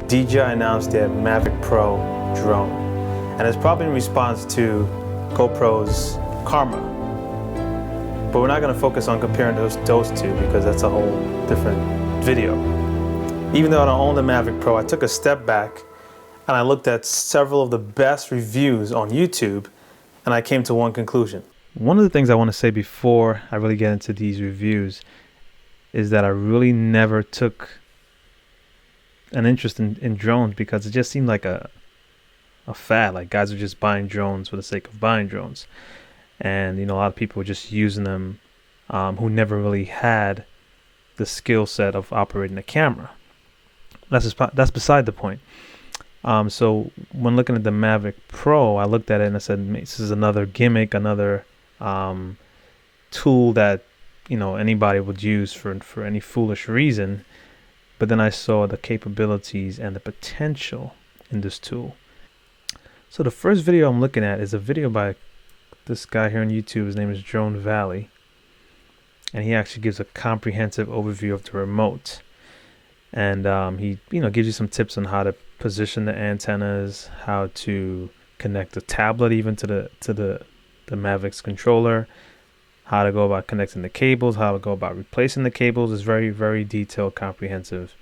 DJI announced their Mavic Pro drone, and it's probably in response to GoPro's Karma. But we're not going to focus on comparing those two because that's a whole different video. Even though I don't own the Mavic Pro, I took a step back and I looked at several of the best reviews on YouTube, and I came to one conclusion. One of the things I want to say before I really get into these reviews is that I really never took an interest in drones because it just seemed like a fad. Like guys were just buying drones for the sake of buying drones. And, you know, a lot of people were just using them who never really had the skill set of operating a camera. That's beside the point. So when looking at the Mavic Pro, I looked at it and I said, this is another gimmick, another tool that, you know, anybody would use for any foolish reason. But then I saw the capabilities and the potential in this tool. So the first video I'm looking at is a video by this guy here on YouTube. His name is Drone Valley, and he actually gives a comprehensive overview of the remote. And he, you know, gives you some tips on how to position the antennas, how to connect the tablet even to the Mavic's controller, how to go about connecting the cables, how to go about replacing the cables. Is very, very detailed, comprehensive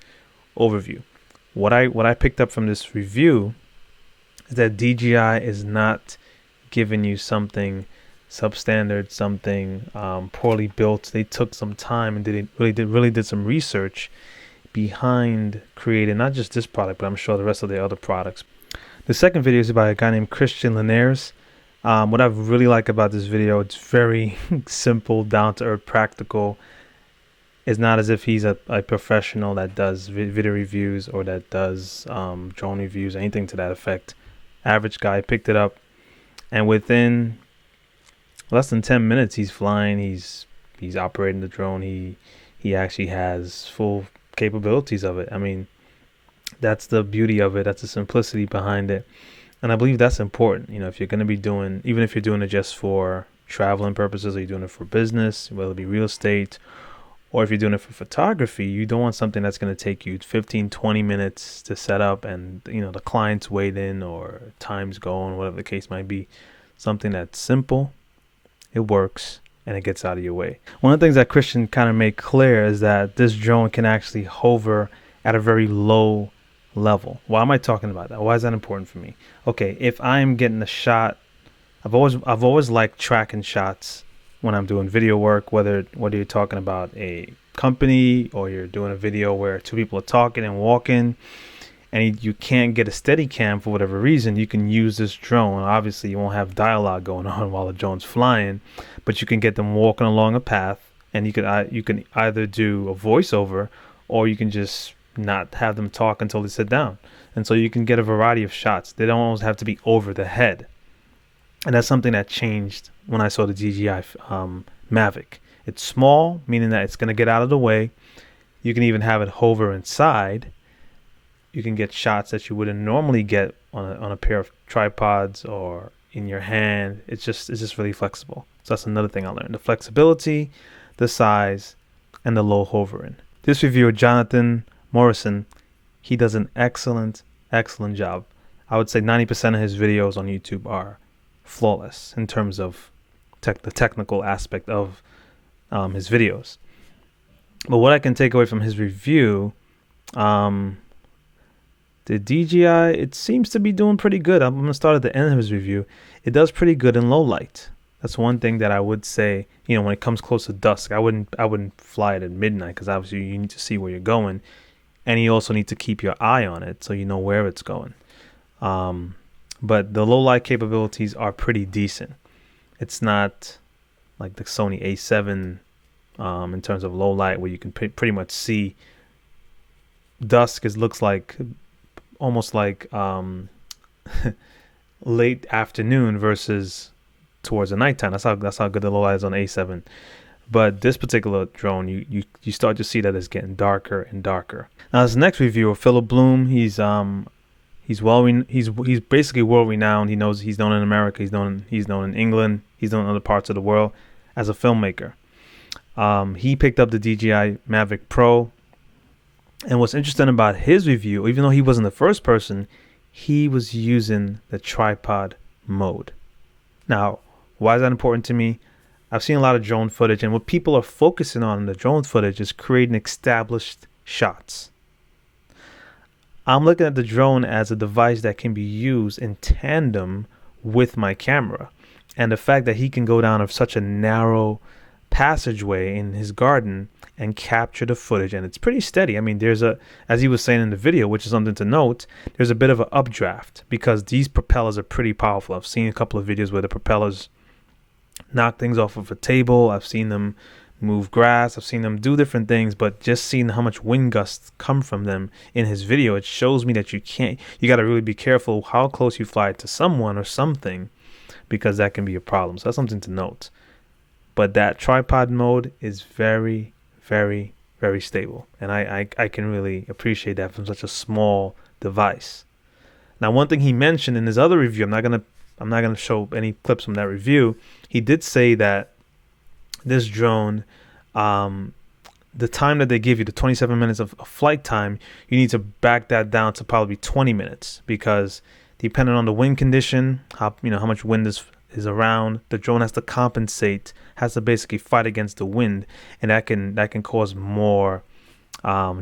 overview. What I picked up from this review is that DJI is not giving you something substandard, something poorly built. They took some time and really did some research behind creating not just this product, but I'm sure the rest of the other products. The second video is by a guy named Lanier. What I really like about this video, it's very simple, down to earth, practical. It's not as if he's a professional that does video reviews or that does drone reviews, anything to that effect. Average guy picked it up, and within less than 10 minutes, he's flying. He's operating the drone. He actually has full capabilities of it. I mean, that's the beauty of it. That's the simplicity behind it. And I believe that's important. You know, if you're going to be doing, even if you're doing it just for traveling purposes, or you're doing it for business, whether it be real estate, or if you're doing it for photography, you don't want something that's going to take you 15, 20 minutes to set up and, you know, the client's waiting or time's going, whatever the case might be. Something that's simple, it works, and it gets out of your way. One of the things that Christian kind of made clear is that this drone can actually hover at a very low level. Why am I talking about that? Why is that important for me? Okay, if I'm getting a shot, I've always liked tracking shots when I'm doing video work, whether you're talking about a company or you're doing a video where two people are talking and walking and you can't get a steady cam for whatever reason. You can use this drone. Obviously you won't have dialogue going on while the drone's flying, but you can get them walking along a path, and you can either do a voiceover or you can just not have them talk until they sit down. And so you can get a variety of shots. They don't always have to be over the head. And that's something that changed when I saw the DJI Mavic. It's small, meaning that it's going to get out of the way. You can even have it hover inside. You can get shots that you wouldn't normally get on a pair of tripods or in your hand. It's just really flexible. So that's another thing I learned: the flexibility, the size, and the low hovering. This reviewer, Jonathan Morrison, he does an excellent job. I would say 90% of his videos on YouTube are flawless in terms of the technical aspect of his videos. But what I can take away from his review, the DJI, it seems to be doing pretty good. I'm going to start at the end of his review. It does pretty good in low light. That's one thing that I would say, you know, when it comes close to dusk. I wouldn't fly it at midnight because obviously you need to see where you're going. And you also need to keep your eye on it so you know where it's going. But the low light capabilities are pretty decent. It's not like the Sony A7 in terms of low light, where you can pretty much see dusk. It looks like almost like late afternoon versus towards the nighttime. That's how good the low light is on A7. But this particular drone, you start to see that it's getting darker and darker. Now, this next reviewer, Philip Bloom, he's basically world renowned. He's known in America, he's known in England, he's known in other parts of the world as a filmmaker. He picked up the DJI Mavic Pro. And what's interesting about his review, even though he wasn't the first person, he was using the tripod mode. Now, why is that important to me? I've seen a lot of drone footage, and what people are focusing on in the drone footage is creating established shots. I'm looking at the drone as a device that can be used in tandem with my camera. And the fact that he can go down such a narrow passageway in his garden and capture the footage, and it's pretty steady. I mean, there's as he was saying in the video, which is something to note, there's a bit of an updraft because these propellers are pretty powerful. I've seen a couple of videos where the propellers knock things off of a table. I've seen them move grass. I've seen them do different things, but just seeing how much wind gusts come from them in his video, it shows me that you got to really be careful how close you fly to someone or something, because that can be a problem. So that's something to note. But that tripod mode is very, very, very stable. And I can really appreciate that from such a small device. Now, one thing he mentioned in his other review, I'm not gonna show any clips from that review. He did say that this drone, the time that they give you, the 27 minutes of flight time, you need to back that down to probably 20 minutes, because depending on the wind condition, how much wind is around, the drone has to compensate, has to basically fight against the wind, and that can cause more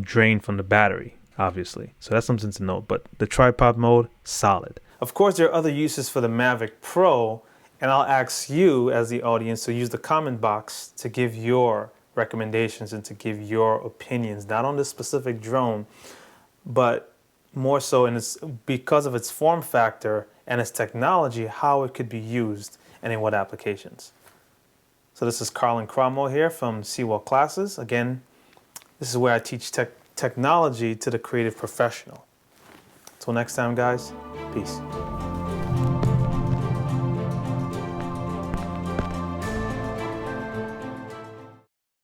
drain from the battery, obviously. So that's something to note. But the tripod mode, solid. Of course, there are other uses for the Mavic Pro, and I'll ask you as the audience to use the comment box to give your recommendations and to give your opinions, not on this specific drone, but more so because of its form factor and its technology, how it could be used and in what applications. So this is Carlin Cromwell here from Seawall Classes. Again, this is where I teach technology to the creative professional. Until next time, guys, peace.